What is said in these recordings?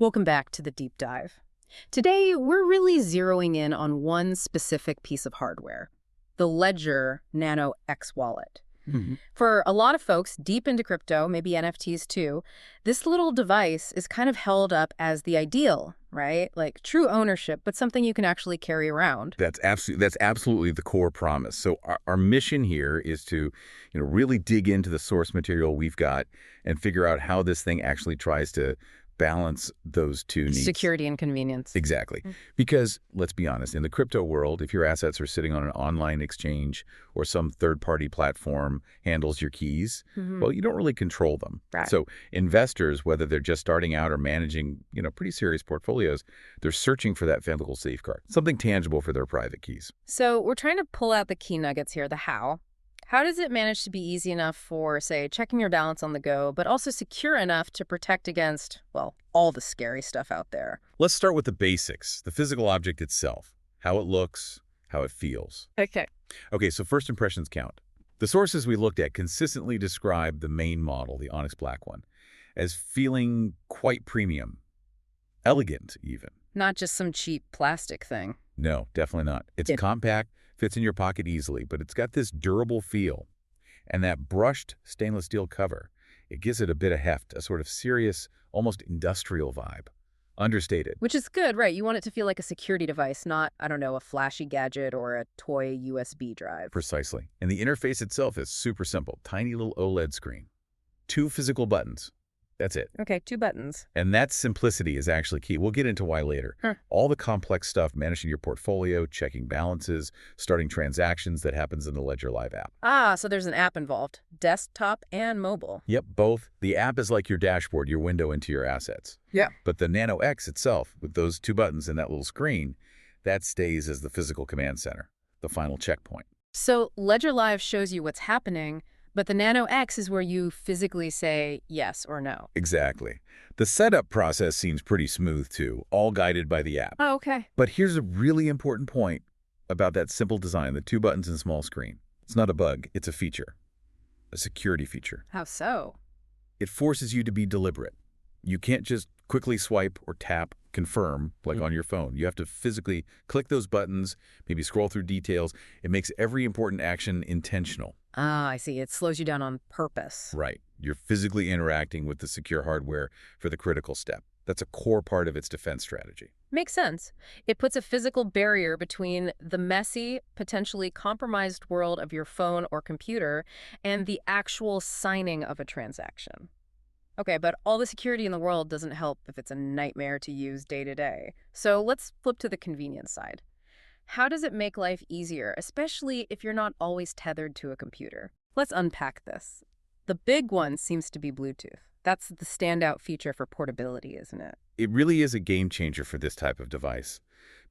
Welcome back to the deep dive. Today, we're really zeroing in on one specific piece of hardware, the Ledger Nano X wallet. Mhm. For a lot of folks deep into crypto, maybe NFTs too, this little device is kind of held up as the ideal, right? Like true ownership, but something you can actually carry around. That's absolutely the core promise. So our mission here is to, really dig into the source material we've got and figure out how this thing actually tries to balance those two needs. Security and convenience. Exactly. Mm. Because let's be honest, in the crypto world, if your assets are sitting on an online exchange or some third-party platform handles your keys, Mhm. well, you don't really control them. Right. So investors, whether they're just starting out or managing, pretty serious portfolios, they're searching for that physical safeguard, something tangible for their private keys. So we're trying to pull out the key nuggets here, the how. How does it manage to be easy enough for, say, checking your balance on the go, but also secure enough to protect against, well, all the scary stuff out there? Let's start with the basics, the physical object itself, how it looks, how it feels. Okay. Okay, so first impressions count. The sources we looked at consistently describe the main model, the Onyx Black one, as feeling quite premium, elegant even. Not just some cheap plastic thing. No, definitely not. It's It- compact, fits in your pocket easily, but it's got this durable feel. And that brushed stainless steel cover, it gives it a bit of heft, a sort of serious, almost industrial vibe. Understated. Which is good, right? You want it to feel like a security device, not, I don't know, a flashy gadget or a toy USB drive. Precisely. And the interface itself is super simple. Tiny little OLED screen. Two physical buttons. That's it. Okay, 2 buttons. And that simplicity is actually key. We'll get into why later. Huh. All the complex stuff, managing your portfolio, checking balances, starting transactions, that happens in the Ledger Live app. Ah, so there's an app involved, desktop and mobile. Yep, both. The app is like your dashboard, your window into your assets. Yeah. But the Nano X itself, with those two buttons and that little screen, that stays as the physical command center, the final checkpoint. So Ledger Live shows you what's happening, but the Nano X is where you physically say yes or no. Exactly. The setup process seems pretty smooth, too, all guided by the app. Oh, okay. But here's a really important point about that simple design, the two buttons and small screen. It's not a bug, it's a feature, a security feature. How so? It forces you to be deliberate. You can't just quickly swipe or tap confirm like on your phone. You have to physically click those buttons, maybe scroll through details. It makes every important action intentional. Ah, I see. It slows you down on purpose. Right. You're physically interacting with the secure hardware for the critical step. That's a core part of its defense strategy. Makes sense. It puts a physical barrier between the messy, potentially compromised world of your phone or computer and the actual signing of a transaction. Okay, but all the security in the world doesn't help if it's a nightmare to use day to day. So let's flip to the convenience side. How does it make life easier, especially if you're not always tethered to a computer? Let's unpack this. The big one seems to be Bluetooth. That's the standout feature for portability, isn't it? It really is a game changer for this type of device.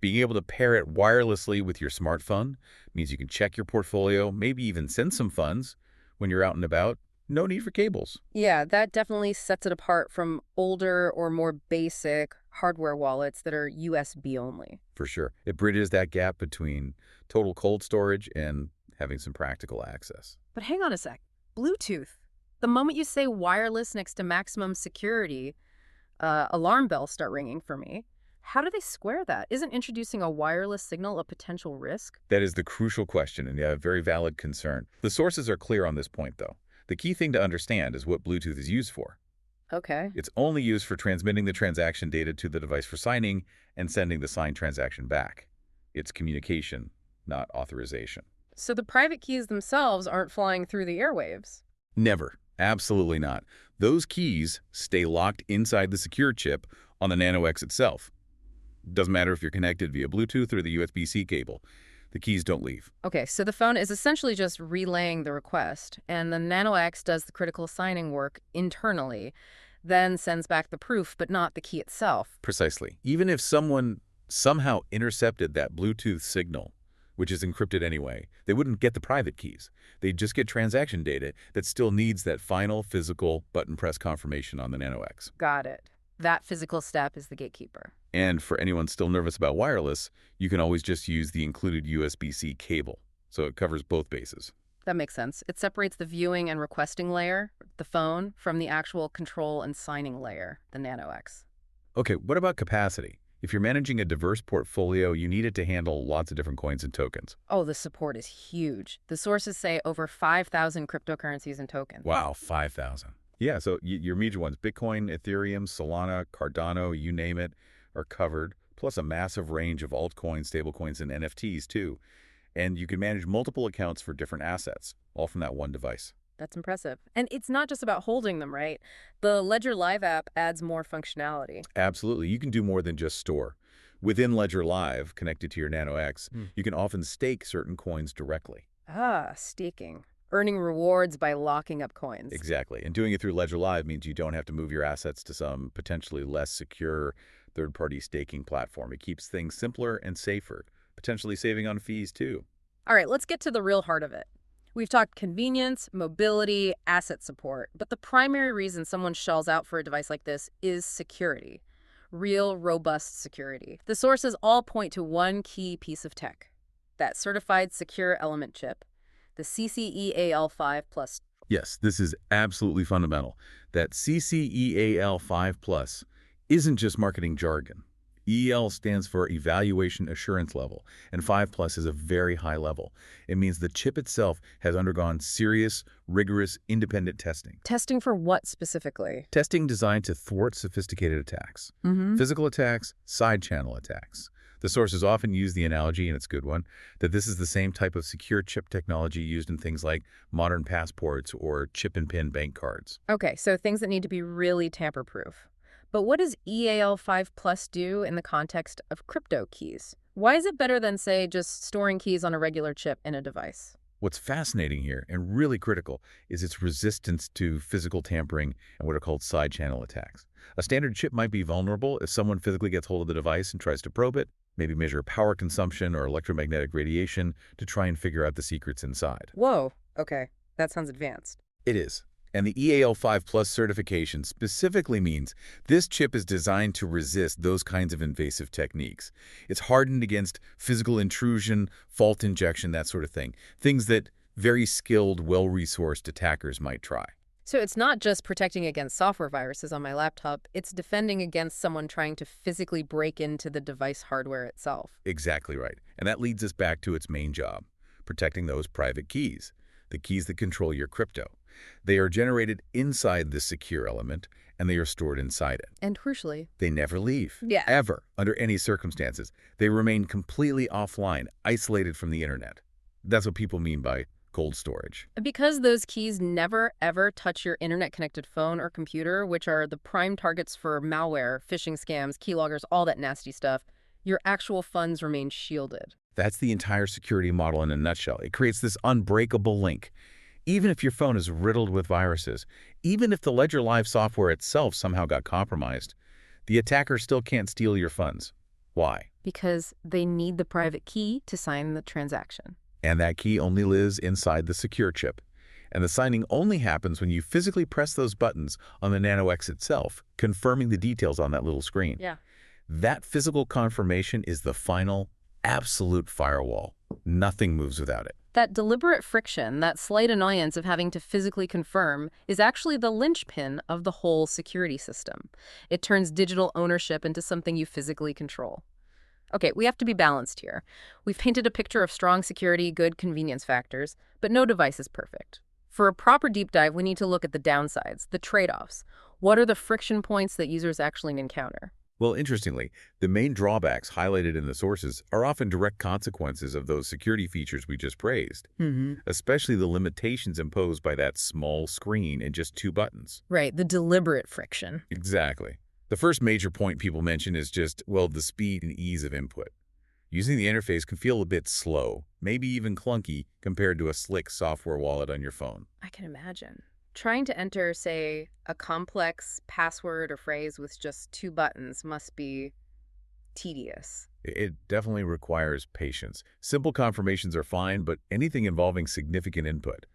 Being able to pair it wirelessly with your smartphone means you can check your portfolio, maybe even send some funds when you're out and about. No need for cables. Yeah, that definitely sets it apart from older or more basic hardware wallets that are USB only. For sure. It bridges that gap between total cold storage and having some practical access. But hang on a sec. Bluetooth. The moment you say wireless next to maximum security, alarm bells start ringing for me. How do they square that? Isn't introducing a wireless signal a potential risk? That is the crucial question and a very valid concern. The sources are clear on this point, though. The key thing to understand is what Bluetooth is used for. Okay. It's only used for transmitting the transaction data to the device for signing and sending the signed transaction back. It's communication, not authorization. So the private keys themselves aren't flying through the airwaves. Never. Absolutely not. Those keys stay locked inside the secure chip on the Nano X itself. Doesn't matter if you're connected via Bluetooth or the USB-C cable. The keys don't leave. Okay, so the phone is essentially just relaying the request, and the Nano X does the critical signing work internally, then sends back the proof, but not the key itself. Precisely. Even if someone somehow intercepted that Bluetooth signal, which is encrypted anyway, they wouldn't get the private keys. They'd just get transaction data that still needs that final physical button press confirmation on the Nano X. Got it. That physical step is the gatekeeper. And for anyone still nervous about wireless, you can always just use the included USB-C cable. So it covers both bases. That makes sense. It separates the viewing and requesting layer, the phone, from the actual control and signing layer, the Nano X. Okay, what about capacity? If you're managing a diverse portfolio, you need it to handle lots of different coins and tokens. Oh, the support is huge. The sources say over 5,000 cryptocurrencies and tokens. Wow, 5,000. Yeah, so your major ones, Bitcoin, Ethereum, Solana, Cardano, you name it, are covered, plus a massive range of altcoins, stablecoins, and NFTs too. And you can manage multiple accounts for different assets, all from that one device. That's impressive. And it's not just about holding them, right? The Ledger Live app adds more functionality. Absolutely. You can do more than just store. Within Ledger Live, connected to your Nano X, you can often stake certain coins directly. Ah, staking. Earning rewards by locking up coins. Exactly. And doing it through Ledger Live means you don't have to move your assets to some potentially less secure third-party staking platform. It keeps things simpler and safer, potentially saving on fees too. All right, let's get to the real heart of it. We've talked convenience, mobility, asset support, but the primary reason someone shells out for a device like this is security. Real, robust security. The sources all point to one key piece of tech, that certified secure element chip, the CCEAL5+. Yes, this is absolutely fundamental. That CCEAL5 Plus isn't just marketing jargon. EL stands for Evaluation Assurance Level, and 5 Plus is a very high level. It means the chip itself has undergone serious, rigorous, independent testing. Testing for what specifically? Testing designed to thwart sophisticated attacks. Physical attacks, side-channel attacks. The sources often use the analogy, and it's a good one, that this is the same type of secure chip technology used in things like modern passports or chip-and-pin bank cards. Okay, so things that need to be really tamper-proof. But what does EAL5 Plus do in the context of crypto keys? Why is it better than, say, just storing keys on a regular chip in a device? What's fascinating here, and really critical, is its resistance to physical tampering and what are called side-channel attacks. A standard chip might be vulnerable if someone physically gets hold of the device and tries to probe it, maybe measure power consumption or electromagnetic radiation to try and figure out the secrets inside. Whoa, okay, that sounds advanced. It is. And the EAL5 Plus certification specifically means this chip is designed to resist those kinds of invasive techniques. It's hardened against physical intrusion, fault injection, that sort of thing. Things that very skilled, well-resourced attackers might try. So it's not just protecting against software viruses on my laptop, it's defending against someone trying to physically break into the device hardware itself. Exactly right. And that leads us back to its main job, protecting those private keys, the keys that control your crypto. They are generated inside the secure element, and they are stored inside it. And crucially, They never leave, yeah, ever, under any circumstances. They remain completely offline, isolated from the internet. That's what people mean by cold storage. because those keys never ever touch your internet-connected phone or computer, which are the prime targets for malware, phishing scams, keyloggers, all that nasty stuff, your actual funds remain shielded. That's the entire security model in a nutshell. It creates this unbreakable link. Even if your phone is riddled with viruses, even if the Ledger Live software itself somehow got compromised, the attacker still can't steal your funds. Why? Because they need the private key to sign the transaction. And that key only lives inside the secure chip. And the signing only happens when you physically press those buttons on the Nano X itself, confirming the details on that little screen. Yeah. That physical confirmation is the final, absolute firewall. Nothing moves without it. That deliberate friction, that slight annoyance of having to physically confirm, is actually the linchpin of the whole security system. It turns digital ownership into something you physically control. Okay, we have to be balanced here. We've painted a picture of strong security, good convenience factors, but no device is perfect. For a proper deep dive, we need to look at the downsides, the trade-offs. What are the friction points that users actually encounter? Well, interestingly, the main drawbacks highlighted in the sources are often direct consequences of those security features we just praised, especially the limitations imposed by that small screen and just 2 buttons. Right, the deliberate friction. Exactly. The first major point people mention is just, well, the speed and ease of input. Using the interface can feel a bit slow, maybe even clunky, compared to a slick software wallet on your phone. I can imagine. Trying to enter, say, a complex password or phrase with just 2 buttons must be tedious. It definitely requires patience. Simple confirmations are fine, but anything involving significant input,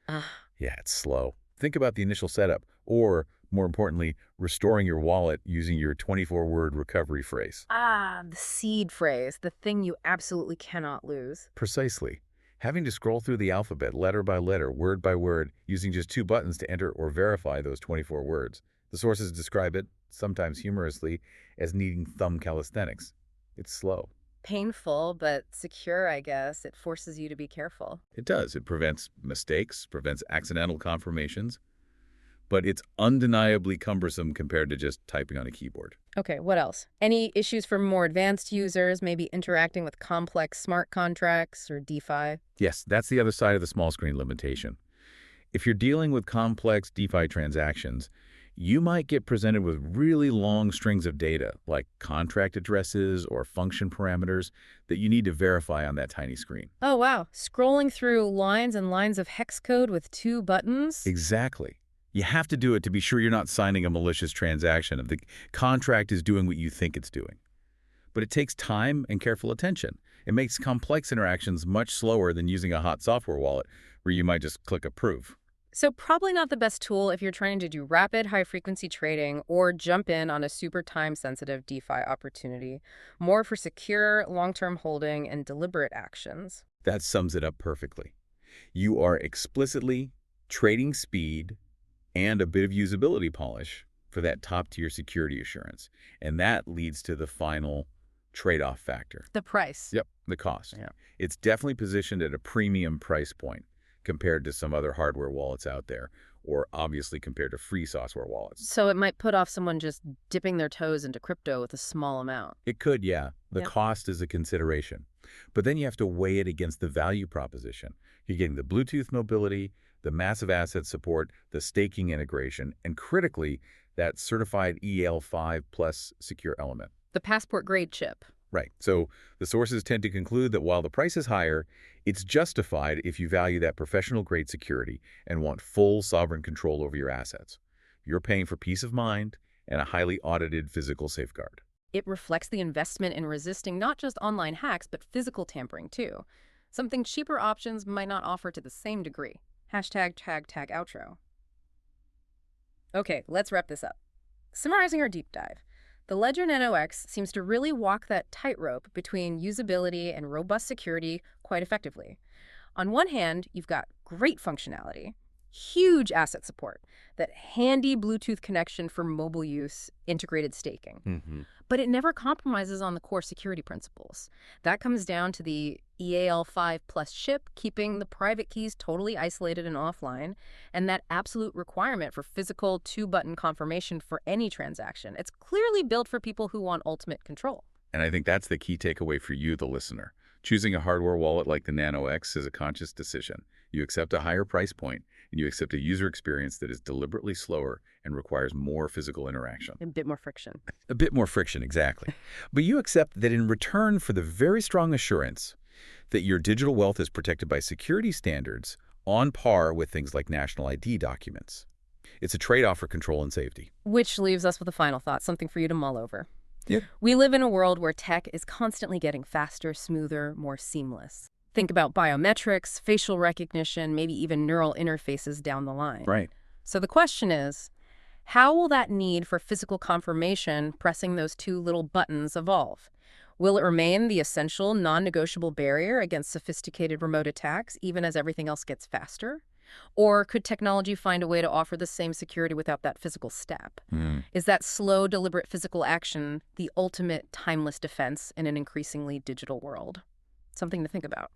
yeah, it's slow. Think about the initial setup, or, more importantly, restoring your wallet using your 24-word recovery phrase. The seed phrase, the thing you absolutely cannot lose. Precisely. Having to scroll through the alphabet letter by letter, word by word, using just 2 buttons to enter or verify those 24 words. The sources describe it sometimes humorously, as needing thumb calisthenics. It's slow. Painful, but secure, I guess. It forces you to be careful. It does. It prevents mistakes, prevents accidental confirmations, but it's undeniably cumbersome compared to just typing on a keyboard. Okay, what else? Any issues for more advanced users, maybe interacting with complex smart contracts or DeFi? Yes, that's the other side of the small screen limitation. If you're dealing with complex DeFi transactions, you might get presented with really long strings of data, like contract addresses or function parameters, that you need to verify on that tiny screen. Oh, wow. Scrolling through lines and lines of hex code with 2 buttons? Exactly. You have to do it to be sure you're not signing a malicious transaction, if the contract is doing what you think it's doing. But it takes time and careful attention. It makes complex interactions much slower than using a hot software wallet, where you might just click approve. So probably not the best tool if you're trying to do rapid, high-frequency trading or jump in on a super time-sensitive DeFi opportunity. More for secure, long-term holding and deliberate actions. That sums it up perfectly. You are explicitly trading speed and a bit of usability polish for that top-tier security assurance. And that leads to the final trade-off factor. The price. Yep, the cost. Yeah. It's definitely positioned at a premium price point compared to some other hardware wallets out there, or obviously compared to free software wallets. So it might put off someone just dipping their toes into crypto with a small amount. It could, yeah. The Yeah. cost is a consideration. But then you have to weigh it against the value proposition. You're getting the Bluetooth mobility, the massive asset support, the staking integration, and critically, that certified EL5 plus secure element. The passport-grade chip. Right. So the sources tend to conclude that while the price is higher, it's justified if you value that professional-grade security and want full sovereign control over your assets. You're paying for peace of mind and a highly audited physical safeguard. It reflects the investment in resisting not just online hacks, but physical tampering too. Something cheaper options might not offer to the same degree. Hashtag tag outro. Okay, let's wrap this up. Summarizing our deep dive. The Ledger Nano X seems to really walk that tightrope between usability and robust security quite effectively. On one hand, you've got great functionality, huge asset support, that handy Bluetooth connection for mobile use, integrated staking. But it never compromises on the core security principles. That comes down to the EAL5 plus chip, keeping the private keys totally isolated and offline, and that absolute requirement for physical 2-button confirmation for any transaction. It's clearly built for people who want ultimate control. And I think that's the key takeaway for you, the listener. Choosing a hardware wallet like the Nano X is a conscious decision. You accept a higher price point, and you accept a user experience that is deliberately slower and requires more physical interaction. A bit more friction. A bit more friction, exactly. But you accept that in return for the very strong assurance that your digital wealth is protected by security standards on par with things like national ID documents. It's a trade-off for control and safety. Which leaves us with a final thought, something for you to mull over. Yep. We live in a world where tech is constantly getting faster, smoother, more seamless. Think about biometrics, facial recognition, maybe even neural interfaces down the line. Right. So the question is, how will that need for physical confirmation, pressing those 2 little buttons, evolve? Will it remain the essential, non-negotiable barrier against sophisticated remote attacks, even as everything else gets faster? Or could technology find a way to offer the same security without that physical step? Is that slow, deliberate physical action the ultimate timeless defense in an increasingly digital world? Something to think about.